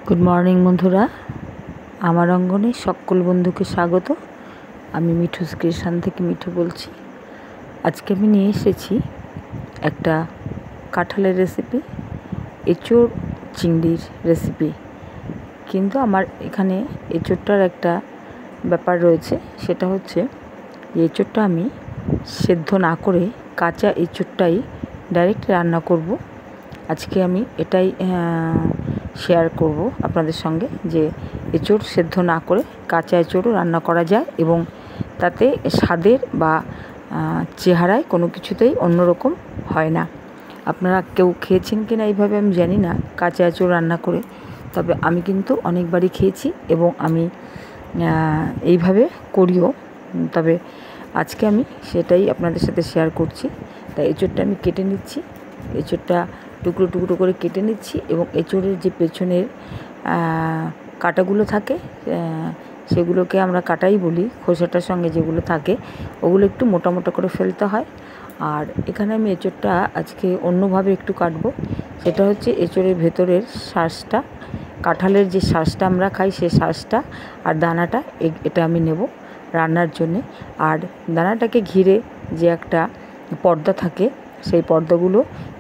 Good morning বন্ধুরা, আমার অঙ্গনে সকল বন্ধুকে স্বাগত। আমি মিঠুস ক্রিয়েশন থেকে মিঠু বলছি। আজকে আমি নিয়ে এসেছি একটা কাঁঠালের রেসিপি, এঁচোড় চিংড়ির রেসিপি। কিন্তু আমার এখানে এঁচোড়টার একটা ব্যাপার রয়েছে, সেটা হচ্ছে এঁচোড়টা আমি সেদ্ধ না করে কাঁচা এঁচোড়টাই ডাইরেক্ট রান্না করব। আজকে আমি এটাই শেয়ার করব আপনাদের সঙ্গে যে এঁচোড় সেদ্ধ না করে কাঁচা এঁচোড়ও রান্না করা যায় এবং তাতে স্বাদের বা চেহারায় কোনো কিছুতেই অন্যরকম হয় না। আপনারা কেউ খেয়েছেন কি না এইভাবে আমি জানি না, কাঁচা এঁচোড় রান্না করে, তবে আমি কিন্তু অনেকবারই খেয়েছি এবং আমি এইভাবে করিও। তবে আজকে আমি সেটাই আপনাদের সাথে শেয়ার করছি। তাই এঁচোড়টা আমি কেটে নিচ্ছি, এঁচোড়টা টুকরো টুকরো করে কেটে নিচ্ছি এবং এঁচোড়ের যে পেছনের কাঁটাগুলো থাকে সেগুলোকে আমরা কাটাই বলি, খোসাটার সঙ্গে যেগুলো থাকে ওগুলো একটু মোটা মোটা করে ফেলতে হয়। আর এখানে আমি এঁচোড়টা আজকে অন্যভাবে একটু কাটবো। সেটা হচ্ছে এঁচোড়ের ভেতরের শাঁসটা, কাঁঠালের যে শাঁসটা আমরা খাই সেই শাঁসটা আর দানাটা, এটা আমি নেব রান্নার জন্যে। আর দানাটাকে ঘিরে যে একটা পর্দা থাকে সেই পর্দাগুলো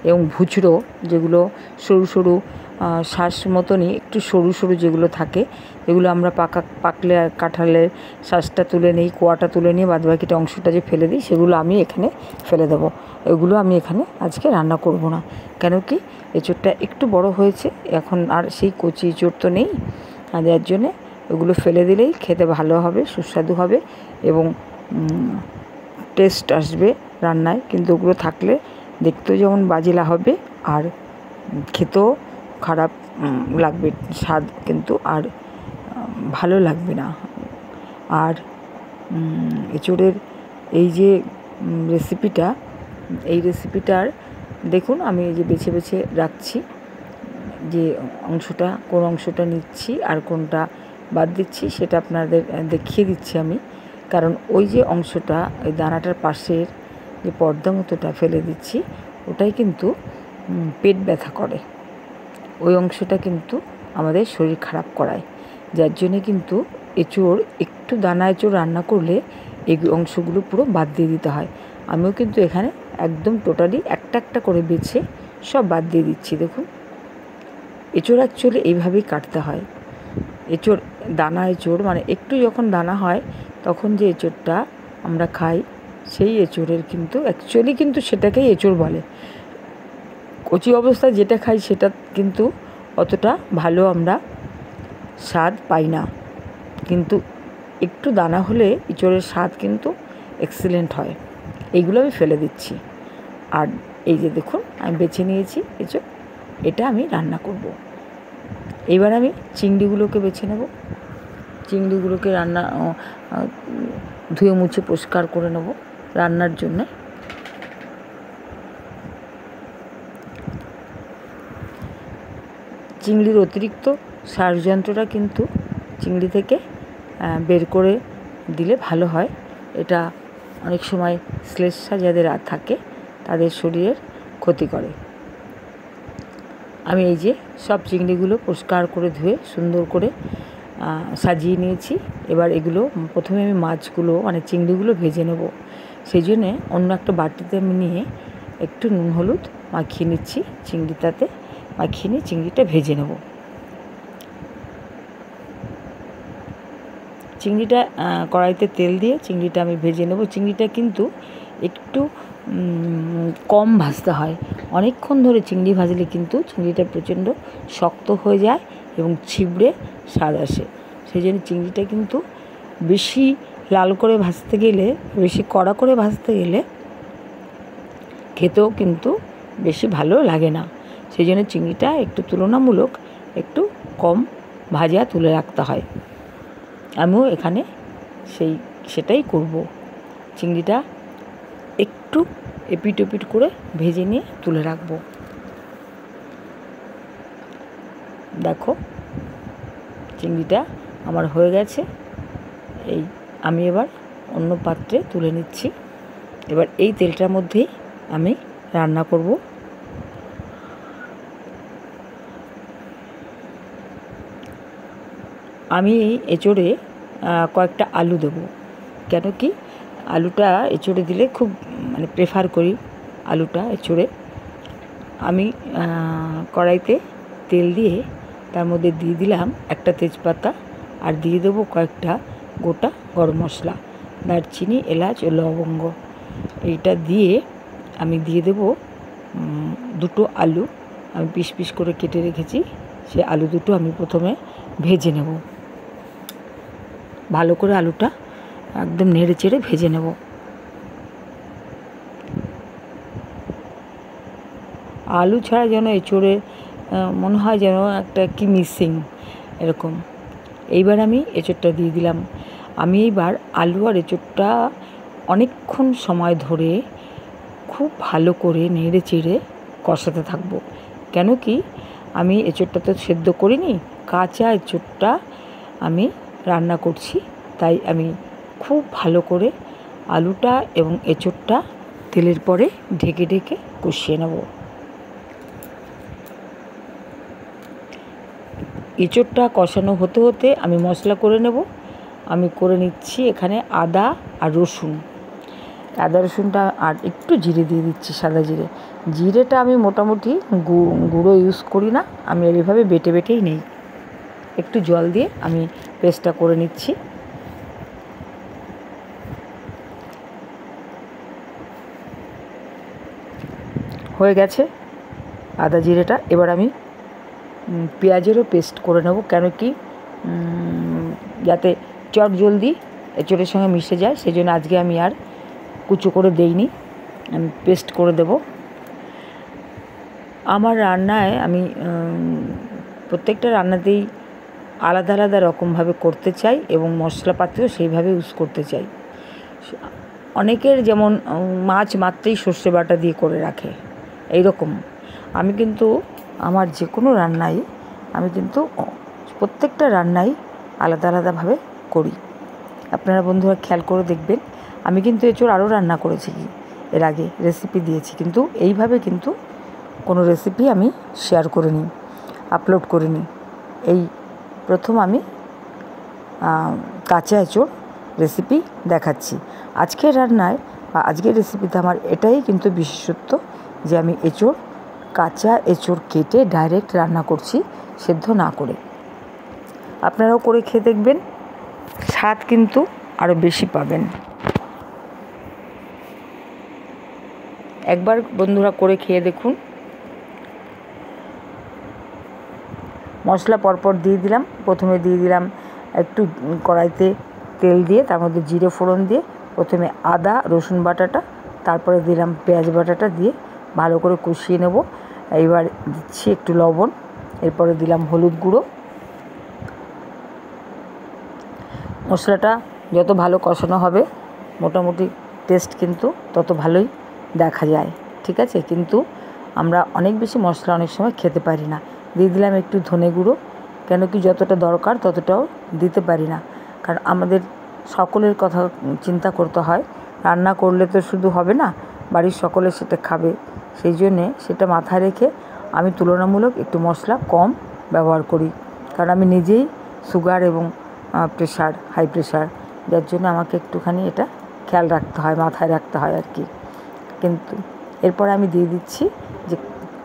এবং ভুচড়ো যেগুলো সরু সরু শাঁস মতনই একটু সরু সরু যেগুলো থাকে, এগুলো আমরা পাকলে কাঁঠালের শাঁসটা তুলে নিই, কোয়াটা তুলে নিয়ে বাদবাকিটা অংশটা যে ফেলে দিই সেগুলো আমি এখানে ফেলে দেবো। এগুলো আমি এখানে আজকে রান্না করব না, কেন কি এঁচোড়টা একটু বড় হয়েছে, এখন আর সেই কচি এঁচোড় তো নেই, আর যার জন্যে এগুলো ফেলে দিলেই খেতে ভালো হবে, সুস্বাদু হবে এবং টেস্ট আসবে রান্নায়। কিন্তু ওগুলো থাকলে দেখতেও যেমন বাজে হবে আর খেতেও খারাপ লাগবে, স্বাদ কিন্তু আর ভালো লাগবে না। আর এঁচোড়ের এই যে রেসিপিটা, এই রেসিপিটার দেখুন আমি এই যে বেছে বেছে রাখছি যে অংশটা, কোন অংশটা নিচ্ছি আর কোনটা বাদ দিচ্ছি সেটা আপনাদের দেখিয়ে দিচ্ছি আমি। কারণ ওই যে অংশটা, ওই দানাটার পাশের যে পর্দা মতোটা ফেলে দিচ্ছি, ওটাই কিন্তু পেট ব্যথা করে, ওই অংশটা কিন্তু আমাদের শরীর খারাপ করায়। যার জন্যে কিন্তু এঁচোড় একটু দানা এঁচোড় রান্না করলে এই অংশগুলো পুরো বাদ দিয়ে দিতে হয়। আমিও কিন্তু এখানে একদম টোটালি একটা একটা করে বেছে সব বাদ দিয়ে দিচ্ছি। দেখুন, এঁচোড় অ্যাকচুয়ালি এইভাবেই কাটতে হয়। এঁচোড় দানা এঁচোড় মানে একটু যখন দানা হয় তখন যে এঁচোড়টা আমরা খাই সেই এঁচোড়ের কিন্তু অ্যাকচুয়ালি কিন্তু সেটাকেই এঁচোড় বলে। কচি অবস্থায় যেটা খাই সেটা কিন্তু অতটা ভালো আমরা স্বাদ পাই না, কিন্তু একটু দানা হলে এঁচোড়ের স্বাদ কিন্তু এক্সিলেন্ট হয়। এইগুলো আমি ফেলে দিচ্ছি। আর এই যে দেখুন আমি বেছে নিয়েছি এঁচোড়, এটা আমি রান্না করব। এবার আমি চিংড়িগুলোকে বেছে নেব, চিংড়িগুলোকে ধুয়ে মুছে পরিষ্কার করে নেব রান্নার জন্যে। চিংড়ির অতিরিক্ত ষড়যন্ত্রটা কিন্তু চিংড়ি থেকে বের করে দিলে ভালো হয়। এটা অনেক সময় শ্লেষ্মা যাদের থাকে তাদের শরীরের ক্ষতি করে। আমি এই যে সব চিংড়িগুলো পরিষ্কার করে ধুয়ে সুন্দর করে সাজিয়ে নিয়েছি। এবার এগুলো প্রথমে আমি মাছগুলো মানে চিংড়িগুলো ভেজে নেব। সেই জন্যে অন্য একটা বাটিতে আমি নিয়ে একটু নুন হলুদ মাখিয়ে নিচ্ছি, চিংড়িটাতে মাখিয়ে নিয়ে চিংড়িটা ভেজে নেব। চিংড়িটা কড়াইতে তেল দিয়ে চিংড়িটা আমি ভেজে নেব। চিংড়িটা কিন্তু একটু কম ভাজতে হয়, অনেকক্ষণ ধরে চিংড়ি ভাজলে কিন্তু চিংড়িটা প্রচণ্ড শক্ত হয়ে যায় এবং ছিবড়ে স্বাদ আসে। সেই জন্য চিংড়িটা কিন্তু বেশি লাল করে ভাজতে গেলে, বেশি কড়া করে ভাজতে গেলে খেতেও কিন্তু বেশি ভালো লাগে না। সেই জন্য চিংড়িটা একটু তুলনামূলক একটু কম ভাজা তুলে রাখতে হয়। আমিও এখানে সেটাই করব। চিংড়িটা একটু এপিট ওপিট করে ভেজে নিয়ে তুলে রাখবো। দেখো চিংড়িটা আমার হয়ে গেছে। এই আমি এবার অন্য পাত্রে তুলে নিচ্ছি। এবার এই তেলটার মধ্যেই আমি রান্না করব। আমি এঁচোড়ে কয়েকটা আলু দেবো, কেন কি আলুটা এঁচোড়ে দিলে খুব মানে প্রেফার করি আলুটা এঁচোড়ে। আমি কড়াইতে তেল দিয়ে তার মধ্যে দিয়ে দিলাম একটা তেজপাতা, আর দিয়ে দেবো কয়েকটা গোটা গরম মশলা, দারচিনি, এলাচ ও লবঙ্গ। এইটা দিয়ে আমি দিয়ে দেবো দুটো আলু আমি পিস পিস করে কেটে রেখেছি। সে আলু দুটো আমি প্রথমে ভেজে নেব, ভালো করে আলুটা একদম নেড়ে চেড়ে ভেজে নেব। আলু ছাড়া যেন এঁচোড়ে মনে হয় যেন একটা কি মিসিং এরকম। এইবার আমি এঁচোড়টা দিয়ে দিলাম। আমি এইবার আলু আর এঁচোড়টা অনেকক্ষণ সময় ধরে খুব ভালো করে নেড়ে চেড়ে কষাতে থাকবো, কেন কি আমি এঁচোড়টা তো সেদ্ধ করিনি, কাঁচা এঁচোড়টা আমি রান্না করছি, তাই আমি খুব ভালো করে আলুটা এবং এঁচোড়টা তেলের পরে ঢেকে ঢেকে কষিয়ে নেব। এঁচোড়টা কষানো হতে হতে আমি মশলা করে নেব। আমি করে নিচ্ছি এখানে আদা আর রসুন, আদা রসুনটা আর একটু জিরে দিয়ে দিচ্ছি, সাদা জিরে। জিরেটা আমি মোটামুটি গুঁড়ো ইউজ করি না, আমি এইভাবে বেটে বেটেই নেই। একটু জল দিয়ে আমি পেস্টটা করে নিচ্ছি। হয়ে গেছে আদা জিরেটা। এবার আমি পেঁয়াজেরও পেস্ট করে নেব, কেন কি যাতে চট জলদি এঁচোড়ের সঙ্গে মিশে যায়, সেই জন্য আজকে আমি আর কুচো করে দেইনি, আমি পেস্ট করে দেব। আমার রান্নায় আমি প্রত্যেকটা রান্নাতেই আলাদা আলাদা রকমভাবে করতে চাই এবং মশলাপাতিও সেইভাবে ইউজ করতে চাই। অনেকের যেমন মাছ মাত্রেই সর্ষে বাটা দিয়ে করে রাখে, এই রকম আমি কিন্তু আমার যে কোনো রান্নাই আমি কিন্তু প্রত্যেকটা রান্নাই আলাদা আলাদাভাবে করি। আপনারা বন্ধুরা খেয়াল করে দেখবেন, আমি কিন্তু এঁচোড় আরও রান্না করেছি এর আগে, রেসিপি দিয়েছি, কিন্তু এইভাবে কিন্তু কোনো রেসিপি আমি শেয়ার করিনি, আপলোড করিনি। এই প্রথম আমি কাঁচা এঁচোড় রেসিপি দেখাচ্ছি। আজকের রান্নায় বা আজকের রেসিপিতে আমার এটাই কিন্তু বিশেষত্ব যে আমি কাঁচা এঁচোড় কেটে ডাইরেক্ট রান্না করছি, সেদ্ধ না করে। আপনারাও করে খেয়ে দেখবেন, স্বাদ কিন্তু আরও বেশি পাবেন। একবার বন্ধুরা করে খেয়ে দেখুন। মশলা পরপর দিয়ে দিলাম। প্রথমে দিয়ে দিলাম একটু কড়াইতে তেল দিয়ে, তার মধ্যে জিরে ফোড়ন দিয়ে প্রথমে আদা রসুন বাটাটা, তারপরে দিলাম পেঁয়াজ বাটাটা দিয়ে ভালো করে কষিয়ে নেব। এইবার দিচ্ছি একটু লবণ, এরপরে দিলাম হলুদ গুঁড়ো। মশলাটা যত ভালো কষানো হবে মোটামুটি টেস্ট কিন্তু তত ভালোই দেখা যায়, ঠিক আছে। কিন্তু আমরা অনেক বেশি মশলা অনেক সময় খেতে পারি না। দিয়ে দিলাম একটু ধনে গুঁড়ো, কেন কি যতটা দরকার ততটাও দিতে পারি না, কারণ আমাদের সকলের কথা চিন্তা করতে হয়। রান্না করলে তো শুধু হবে না, বাড়ির সকলে সেটা খাবে, সেই জন্যে সেটা মাথায় রেখে আমি তুলনামূলক একটু মশলা কম ব্যবহার করি, কারণ আমি নিজেই সুগার এবং প্রেশার, হাই প্রেশার, যার জন্য আমাকে একটুখানি এটা খেয়াল রাখতে হয়, মাথায় রাখতে হয় আর কি। কিন্তু এরপরে আমি দিয়ে দিচ্ছি যে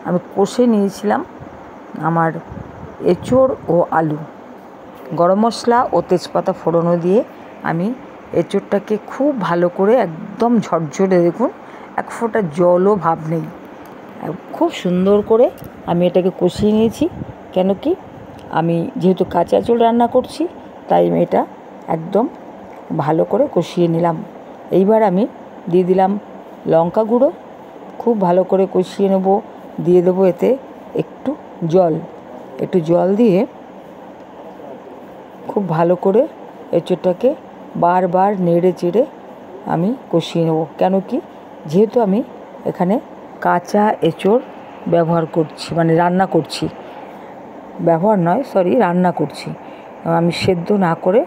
আমি কষে নিয়েছিলাম আমার এঁচোড় ও আলু, গরম মশলা ও তেজপাতা ফোড়নও দিয়ে আমি এঁচোড়টাকে খুব ভালো করে একদম ঝরঝরে, দেখুন এক ফোঁটা জলও ভাব নেই, খুব সুন্দর করে আমি এটাকে কষিয়ে নিয়েছি। কেন কি আমি যেহেতু কাঁচা এঁচোড় রান্না করছি, তাই আমি এটা একদম ভালো করে কষিয়ে নিলাম। এইবার আমি দিয়ে দিলাম লঙ্কা গুঁড়ো, খুব ভালো করে কষিয়ে নেব। দিয়ে দেবো এতে একটু জল দিয়ে খুব ভালো করে এঁচোড়টাকে বারবার নেড়ে চেড়ে আমি কষিয়ে নেব। কেন কি যেহেতু আমি এখানে কাঁচা এঁচোড় ব্যবহার করছি, মানে রান্না করছি, রান্না করছি, আমি সেদ্ধ না করে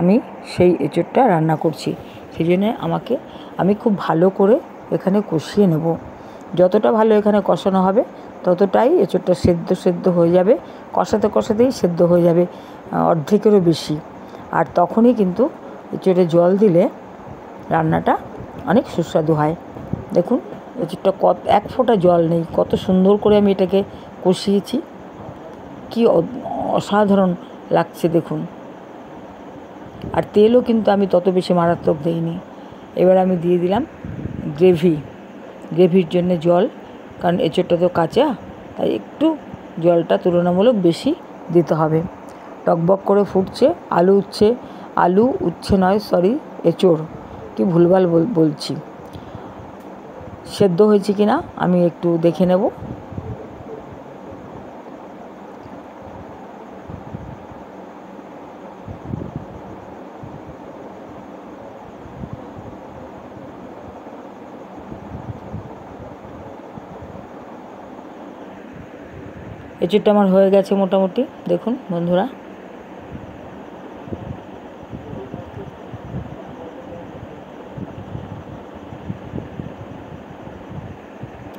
আমি সেই এঁচোড়টা রান্না করছি, সেই জন্যে আমি খুব ভালো করে এখানে কষিয়ে নেব। যতটা ভালো এখানে কষানো হবে ততটাই এঁচোড়টা সেদ্ধ হয়ে যাবে, কষাতে কষাতেই সেদ্ধ হয়ে যাবে অর্ধেকেরও বেশি। আর তখনই কিন্তু এঁচোড়ে জল দিলে রান্নাটা অনেক সুস্বাদু হয়। দেখুন এঁচোড়টা এক ফোঁটা জল নেই, কত সুন্দর করে আমি এটাকে কষিয়েছি, কি অসাধারণ লাগছে দেখুন। আর তেলও কিন্তু আমি তত বেশি মারাত্মক দিইনি। এবার আমি দিয়ে দিলাম গ্রেভির জন্য জল, কারণ এঁচোড়টা তো কাঁচা, তাই একটু জলটা তুলনামূলক বেশি দিতে হবে। টকবক করে ফুটছে, আলু উচ্ছে নয়, সরি, এঁচোড়, কি ভুলভাল বলছি। সেদ্ধ হয়েছে কি না আমি একটু দেখে নেব। এঁচোড়টা আমার হয়ে গেছে মোটামুটি, দেখুন বন্ধুরা।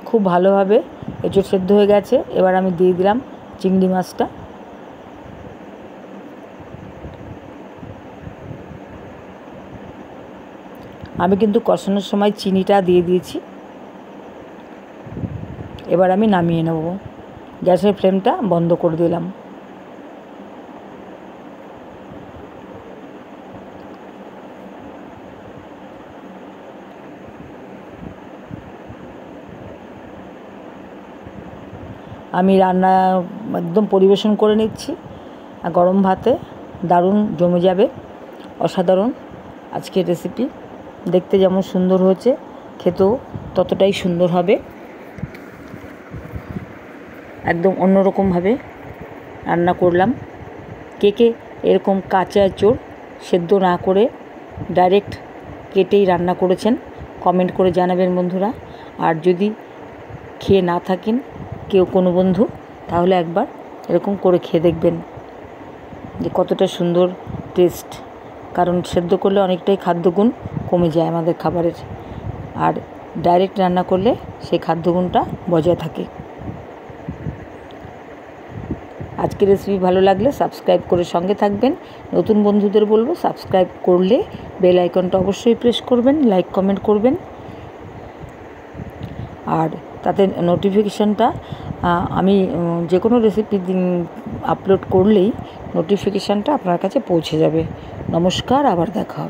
খুব ভালোভাবে এঁচোড় সেদ্ধ হয়ে গেছে। এবার আমি দিয়ে দিলাম চিংড়ি মাছটা। আমি কিন্তু কষানোর সময় চিনিটা দিয়ে দিয়েছি। এবার আমি নামিয়ে নেব, গ্যাসের ফ্লেমটা বন্ধ করে দিলাম। আমি রান্না একদম পরিবেশন করে নিচ্ছি, আর গরম ভাতে দারুণ জমে যাবে, অসাধারণ আজকের রেসিপি। দেখতে যেমন সুন্দর হয়েছে, খেতেও ততটাই সুন্দর হবে। একদম অন্যরকমভাবে রান্না করলাম। কে এরকম কাঁচা এঁচোড় সেদ্ধ না করে ডাইরেক্ট কেটেই রান্না করেছেন, কমেন্ট করে জানাবেন বন্ধুরা। আর যদি খেয়ে না থাকেন কেউ কোনো বন্ধু, তাহলে একবার এরকম করে খেয়ে দেখবেন যে কতটা সুন্দর টেস্ট। কারণ সেদ্ধ করলে অনেকটাই খাদ্যগুণ কমে যায় আমাদের খাবারের, আর ডাইরেক্ট রান্না করলে সেই খাদ্যগুণটা বজায় থাকে। আজকের রেসিপি ভালো লাগলে সাবস্ক্রাইব করে সঙ্গে থাকবেন। নতুন বন্ধুদের বলবো সাবস্ক্রাইব করলে বেল আইকনটা অবশ্যই প্রেস করবেন, লাইক কমেন্ট করবেন, আর তাতে নোটিফিকেশানটা আমি যে কোনো রেসিপি আপলোড করলেই নোটিফিকেশানটা আপনার কাছে পৌঁছে যাবে। নমস্কার, আবার দেখা হবে।